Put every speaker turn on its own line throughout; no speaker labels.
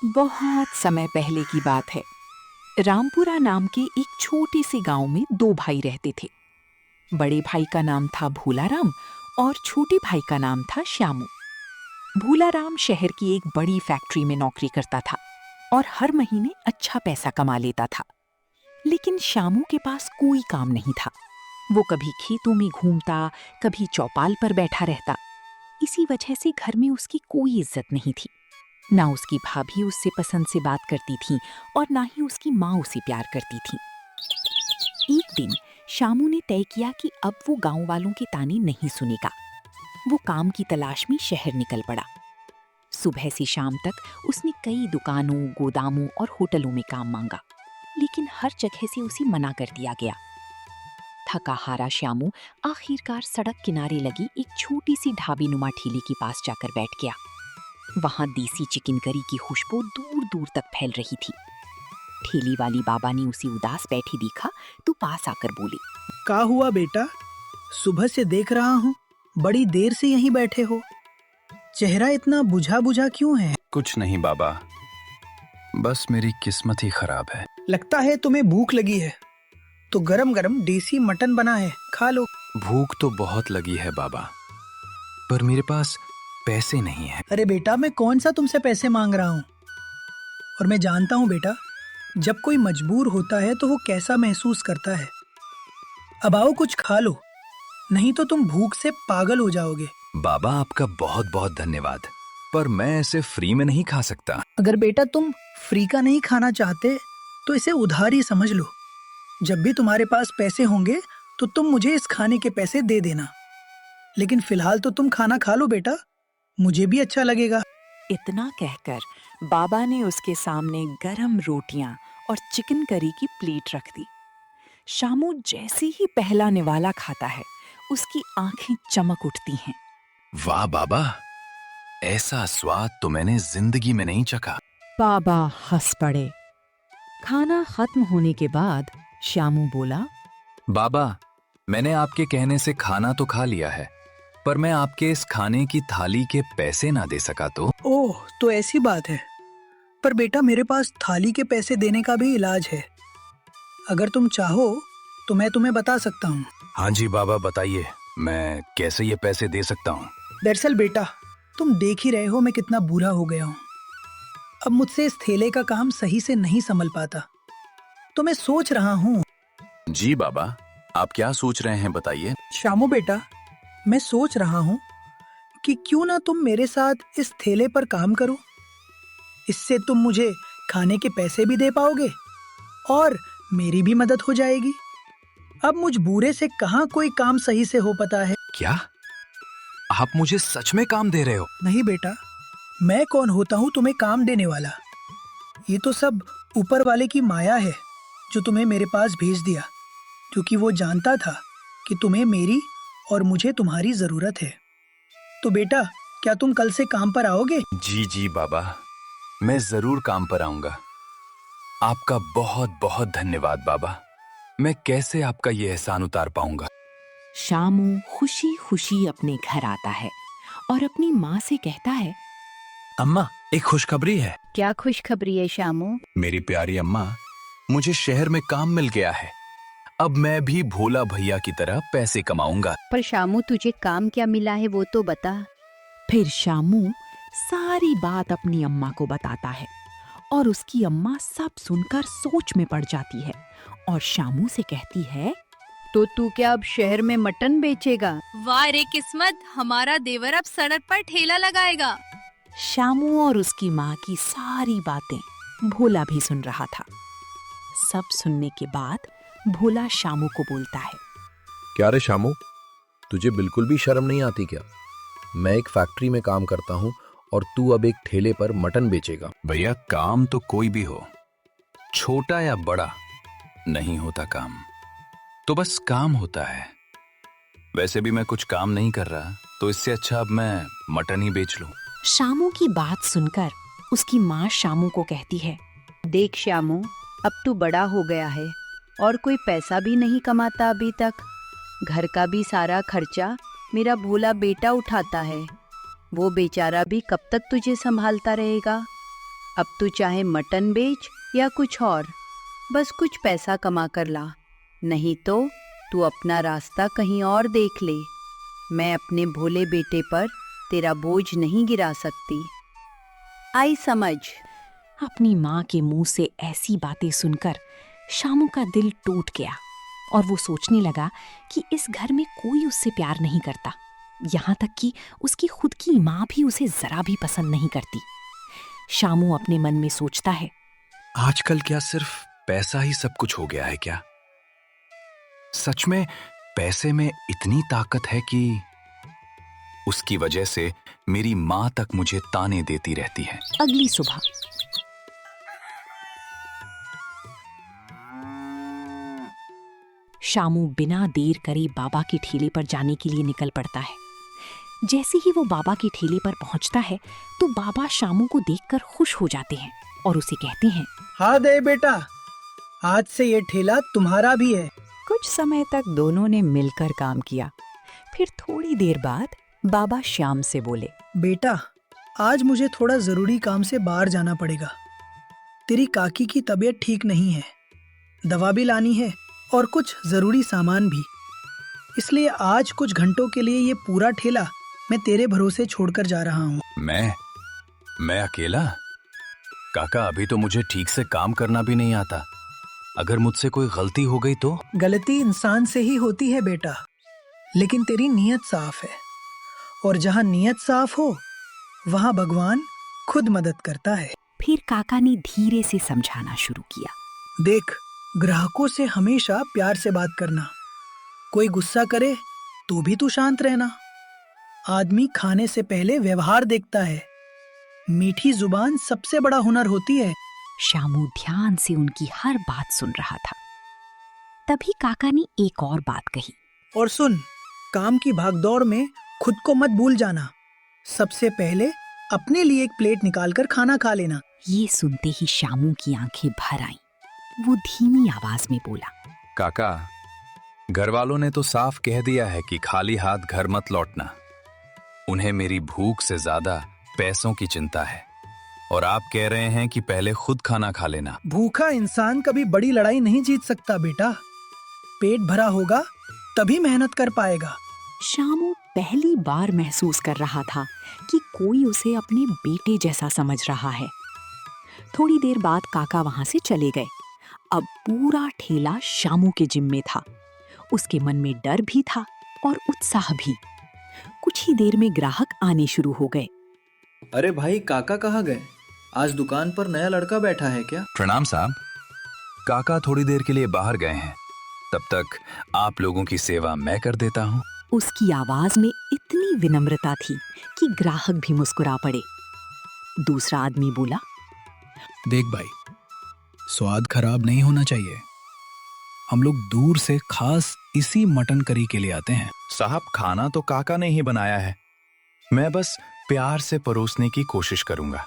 बहुत समय पहले की बात है। रामपुरा नाम के एक छोटे से गांव में दो भाई रहते थे। बड़े भाई का नाम था भूलाराम और छोटे भाई का नाम था श्यामू। भूलाराम शहर की एक बड़ी फैक्ट्री में नौकरी करता था और हर महीने अच्छा पैसा कमा लेता था। लेकिन श्यामू के पास कोई काम नहीं था। वो कभी खेतों में घूमता, कभी चौपाल पर बैठा रहता। इसी वजह से घर में उसकी कोई इज्जत नहीं थी। ना उसकी भाभी उससे पसंद से बात करती थी और ना ही उसकी माँ उसे प्यार करती थी। एक दिन शामू ने तय किया कि अब वो गांव वालों के ताने नहीं सुनेगा। वो काम की तलाश में शहर निकल पड़ा। सुबह से शाम तक उसने कई दुकानों, गोदामों और होटलों में काम मांगा, लेकिन हर जगह से उसे मना कर दिया गया। थका हारा श्यामू आखिरकार सड़क किनारे लगी एक छोटी सी ढाबी नुमा ठेले के पास जाकर बैठ गया। वहां देसी चिकन करी की खुशबू दूर दूर तक फैल रही थी। ठेली वाली बाबा ने उसे उदास बैठी देखा तो पास आकर बोले,
क्या हुआ बेटा? सुबह से देख रहा हूँ, बड़ी देर से यहीं बैठे हो। चेहरा इतना बुझा बुझा क्यों है?
कुछ नहीं बाबा, बस मेरी किस्मत ही खराब है।
लगता है तुम्हें भूख लगी है, तो गरम गरम देसी मटन बना है, खा लो।
भूख तो बहुत लगी है बाबा, पर मेरे पास पैसे नहीं है।
अरे बेटा, मैं कौन सा तुमसे पैसे मांग रहा हूँ? और मैं जानता हूँ बेटा, जब कोई मजबूर होता है तो वो कैसा महसूस करता है। अब आओ कुछ खा लो, नहीं तो तुम भूख से पागल हो जाओगे।
बाबा आपका बहुत बहुत धन्यवाद, पर मैं ऐसे फ्री में नहीं खा सकता।
अगर बेटा तुम फ्री का नहीं खाना चाहते तो इसे उधार ही समझ लो। जब भी तुम्हारे पास पैसे होंगे तो तुम मुझे इस खाने के पैसे दे देना। लेकिन फिलहाल तो तुम खाना खा लो बेटा, मुझे भी अच्छा लगेगा।
इतना कहकर बाबा ने उसके सामने गरम रोटियां और चिकन करी की प्लेट रख दी। शामू जैसे ही पहला निवाला खाता है, उसकी आंखें चमक उठती हैं।
वाह बाबा, ऐसा स्वाद तो मैंने जिंदगी में नहीं चखा।
बाबा हंस पड़े। खाना खत्म होने के बाद श्यामू बोला,
बाबा, मैंने आपके कहने से खाना तो खा लिया है, पर मैं आपके इस खाने की थाली के पैसे ना दे सका तो?
ओह, तो ऐसी बात है। पर बेटा, मेरे पास थाली के पैसे देने का भी इलाज है। अगर तुम चाहो तो मैं तुम्हें बता सकता हूँ।
हाँ जी बाबा, बताइए, मैं कैसे ये पैसे दे सकता हूँ?
दरअसल बेटा, तुम देख ही रहे हो मैं कितना बुरा हो गया हूँ। अब मुझसे इस थैले का काम सही से नहीं संभल पाता, तो मैं सोच रहा हूँ।
जी बाबा, आप क्या सोच रहे हैं बताइए।
शामू बेटा, मैं सोच रहा हूँ कि क्यों ना तुम मेरे साथ इस थैले पर काम करो। इससे तुम मुझे खाने के पैसे भी दे पाओगे और मेरी भी मदद हो जाएगी। अब मुझ बूढ़े से कहाँ कोई काम सही से हो पाता है।
क्या आप मुझे सच में काम दे रहे हो?
नहीं बेटा, मैं कौन होता हूँ तुम्हें काम देने वाला। ये तो सब ऊपर वाले की माया है जो तुम्हें मेरे पास भेज दिया, क्योंकि वो जानता था कि तुम्हें मेरी और मुझे तुम्हारी जरूरत है। तो बेटा, क्या तुम कल से काम पर आओगे?
जी जी बाबा, मैं जरूर काम पर आऊंगा। आपका बहुत बहुत धन्यवाद बाबा। मैं कैसे आपका ये एहसान उतार पाऊंगा।
शामू खुशी खुशी अपने घर आता है और अपनी माँ से कहता है,
अम्मा, एक खुशखबरी है।
क्या खुशखबरी है शामू?
मेरी प्यारी अम्मा, मुझे शहर में काम मिल गया है। अब मैं भी भोला भैया की तरह पैसे कमाऊंगा।
पर शामू, तुझे काम क्या मिला है वो तो बता।
फिर शामू सारी बात अपनी अम्मा को बताता है और उसकी अम्मा सब सुनकर सोच में पड़ जाती है और शामू से कहती है,
तो तू क्या अब शहर में मटन बेचेगा?
वाह रे किस्मत, हमारा देवर अब सड़क पर ठेला लगाएगा।
शामू और उसकी माँ की सारी बातें भोला भी सुन रहा था। सब सुनने के बाद भोला शामू को बोलता है,
क्या रे शामू, तुझे बिल्कुल भी शर्म नहीं आती क्या? मैं एक फैक्ट्री में काम करता हूँ और तू अब एक ठेले पर मटन बेचेगा।
भैया, काम तो कोई भी हो, छोटा या बड़ा, नहीं होता काम तो बस काम होता है। वैसे भी मैं कुछ काम नहीं कर रहा, तो इससे अच्छा अब मैं मटन ही बेच लूं।
शामू की बात सुनकर उसकी माँ शामू को कहती है,
देख शामू, अब तू बड़ा हो गया है और कोई पैसा भी नहीं कमाता अभी तक। घर का भी सारा खर्चा मेरा भोला बेटा उठाता है। वो बेचारा भी कब तक तुझे संभालता रहेगा? अब तू चाहे मटन बेच या कुछ और, बस कुछ पैसा कमा कर ला, नहीं तो तू अपना रास्ता कहीं और देख ले। मैं अपने भोले बेटे पर तेरा बोझ नहीं गिरा सकती, आई समझ।
अपनी माँ के मुंह से ऐसी बातें सुनकर शामू का दिल टूट गया और वो सोचने लगा कि इस घर में कोई उससे प्यार नहीं करता, यहाँ तक कि उसकी खुद की माँ भी उसे जरा भी पसंद नहीं करती। शामू अपने मन में सोचता है,
आजकल क्या सिर्फ पैसा ही सब कुछ हो गया है क्या? सच में पैसे में इतनी ताकत है कि उसकी वजह से मेरी माँ तक मुझे ताने देती रहती है।
अगली सुबह शामू बिना देर करे बाबा के ठेले पर जाने के लिए निकल पड़ता है। जैसे ही वो बाबा के ठेले पर पहुंचता है तो बाबा शामू को देखकर खुश हो जाते हैं और उसे कहते हैं,
हाँ दे बेटा, आज से ये ठेला तुम्हारा भी है।
कुछ समय तक दोनों ने मिलकर काम किया। फिर थोड़ी देर बाद बाबा श्याम से बोले,
बेटा, आज मुझे थोड़ा जरूरी काम से बाहर जाना पड़ेगा। तेरी काकी की तबीयत ठीक नहीं है, दवा भी लानी है और कुछ जरूरी सामान भी। इसलिए आज कुछ घंटों के लिए ये पूरा ठेला मैं तेरे भरोसे छोड़कर जा रहा हूँ।
मैं अकेला? काका, अभी तो मुझे ठीक से काम करना भी नहीं आता। अगर मुझसे कोई गलती हो गई तो?
गलती इंसान से ही होती है बेटा, लेकिन तेरी नीयत साफ है और जहाँ नीयत साफ हो वहाँ भगवान खुद मदद करता है।
फिर काका ने धीरे से समझाना शुरू किया,
देख, ग्राहकों से हमेशा प्यार से बात करना। कोई गुस्सा करे तो भी तू शांत रहना। आदमी खाने से पहले व्यवहार देखता है। मीठी जुबान सबसे बड़ा हुनर होती है।
शामू ध्यान से उनकी हर बात सुन रहा था। तभी काका ने एक और बात कही,
और सुन, काम की भागदौड़ में खुद को मत भूल जाना। सबसे पहले अपने लिए एक प्लेट निकालकर खाना खा लेना।
ये सुनते ही शामू की आंखें भर आईं। वो धीमी आवाज में बोला,
काका, घर वालों ने तो साफ कह दिया है कि खाली हाथ घर मत लौटना। उन्हें मेरी भूख से ज्यादा पैसों की चिंता है और आप कह रहे हैं कि पहले खुद खाना खा लेना।
भूखा इंसान कभी बड़ी लड़ाई नहीं जीत सकता बेटा। पेट भरा होगा तभी मेहनत कर पाएगा।
शामू पहली बार महसूस कर रहा था कि कोई उसे अपने बेटे जैसा समझ रहा है। थोड़ी देर बाद काका वहां से चले गए। अब पूरा ठेला शामू के जिम्मे था। उसके मन में डर भी था और उत्साह भी। कुछ ही देर में ग्राहक आने शुरू हो गए।
अरे भाई, काका कहाँ गए? आज दुकान पर नया लड़का बैठा है क्या?
प्रणाम साहब। काका थोड़ी देर के लिए बाहर गए हैं, तब तक आप लोगों की सेवा मैं कर देता हूँ।
उसकी आवाज में इतनी विनम्रता थी कि ग्राहक भी मुस्कुरा पड़े। दूसरा आदमी बोला,
देख भाई, स्वाद खराब नहीं होना चाहिए। हम लोग दूर से खास इसी मटन करी के लिए आते हैं।
साहब, खाना तो काका ने ही बनाया है, मैं बस प्यार से परोसने की कोशिश करूंगा।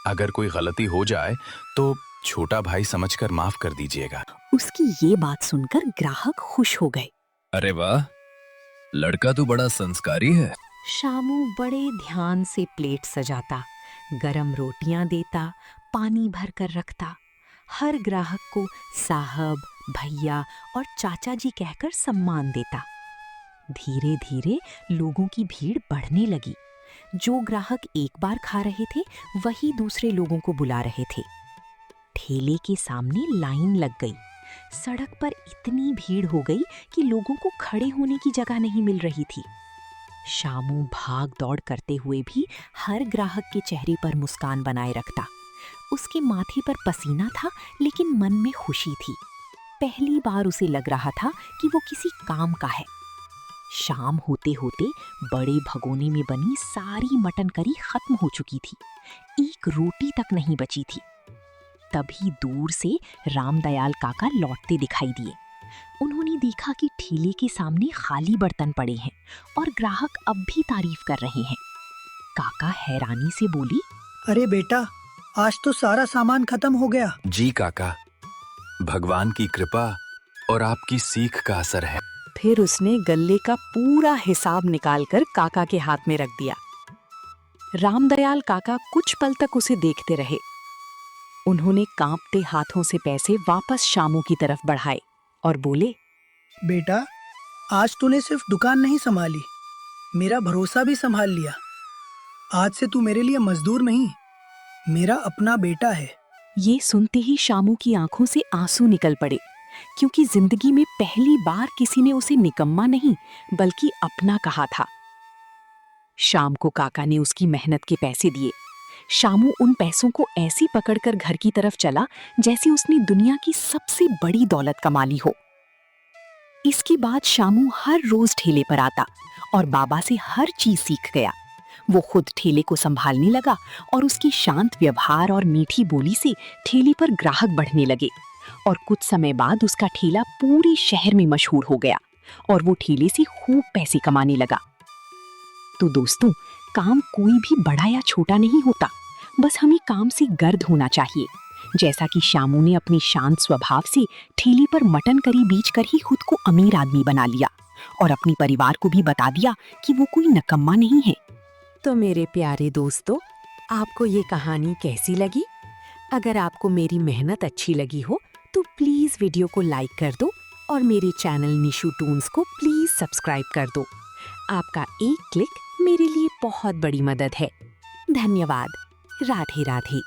अगर कोई गलती हो जाए तो छोटा भाई समझकर माफ कर दीजिएगा।
उसकी ये बात सुनकर ग्राहक खुश हो गए।
अरे वाह, लड़का तो बड़ा संस्कारी है।
शामू बड़े ध्यान से प्लेट सजाता, गरम रोटियां देता, पानी भर कर रखता। हर ग्राहक को साहब, भैया और चाचा जी कहकर सम्मान देता। धीरे धीरे लोगों की भीड़ बढ़ने लगी। जो ग्राहक एक बार खा रहे थे वही दूसरे लोगों को बुला रहे थे। ठेले के सामने लाइन लग गई। सड़क पर इतनी भीड़ हो गई कि लोगों को खड़े होने की जगह नहीं मिल रही थी। शामू भाग दौड़ करते हुए भी हर ग्राहक के चेहरे पर मुस्कान बनाए रखता। उसके माथे पर पसीना था लेकिन मन में खुशी थी। पहली बार उसे लग रहा था कि वो किसी काम का है। शाम होते होते बड़े भगोने में बनी सारी मटन करी खत्म हो चुकी थी। एक रोटी तक नहीं बची थी। तभी दूर से रामदयाल काका लौटते दिखाई दिए। उन्होंने देखा कि ठेले के सामने खाली बर्तन पड़े हैं और ग्राहक अब भी तारीफ कर रहे हैं। काका हैरानी से बोली,
अरे बेटा, आज तो सारा सामान खत्म हो गया।
जी काका, भगवान की कृपा और आपकी सीख का असर है।
फिर उसने गल्ले का पूरा हिसाब निकालकर काका के हाथ में रख दिया। रामदयाल काका कुछ पल तक उसे देखते रहे, उन्होंने कांपते हाथों से पैसे वापस शामू की तरफ बढ़ाए और बोले,
बेटा, आज तूने सिर्फ दुकान नहीं संभाली, मेरा भरोसा भी संभाल लिया। आज से तू मेरे लिए मजदूर नहीं, मेरा अपना बेटा है।
ये सुनते ही शामू की आंखों से आंसू निकल पड़े, क्योंकि जिंदगी में पहली बार किसी ने उसे निकम्मा नहीं बल्कि अपना कहा था। शाम को काका ने उसकी मेहनत के पैसे दिए। शामू उन पैसों को ऐसी पकड़कर घर की तरफ चला जैसे उसने दुनिया की सबसे बड़ी दौलत कमा ली हो। इसके बाद शामू हर रोज ठेले पर आता और बाबा से हर चीज सीख गया। वो खुद ठेले को संभालने लगा और उसकी शांत व्यवहार और मीठी बोली से ठेले पर ग्राहक बढ़ने लगे और कुछ समय बाद उसका ठेला पूरे शहर में मशहूर हो गया और वो ठेले से खूब पैसे कमाने लगा। तो दोस्तों, काम कोई भी बड़ा या छोटा नहीं होता, बस हमें काम से गर्द होना चाहिए। जैसा कि शामू ने अपने शांत स्वभाव से ठेले पर मटन करी बेचकर ही खुद को अमीर आदमी बना लिया और अपने परिवार को भी बता दिया कि वो कोई नकम्मा नहीं है। तो मेरे प्यारे दोस्तों, आपको ये कहानी कैसी लगी? अगर आपको मेरी मेहनत अच्छी लगी हो तो प्लीज वीडियो को लाइक कर दो और मेरे चैनल निशु टून्स को प्लीज सब्सक्राइब कर दो। आपका एक क्लिक मेरे लिए बहुत बड़ी मदद है। धन्यवाद। राधे राधे।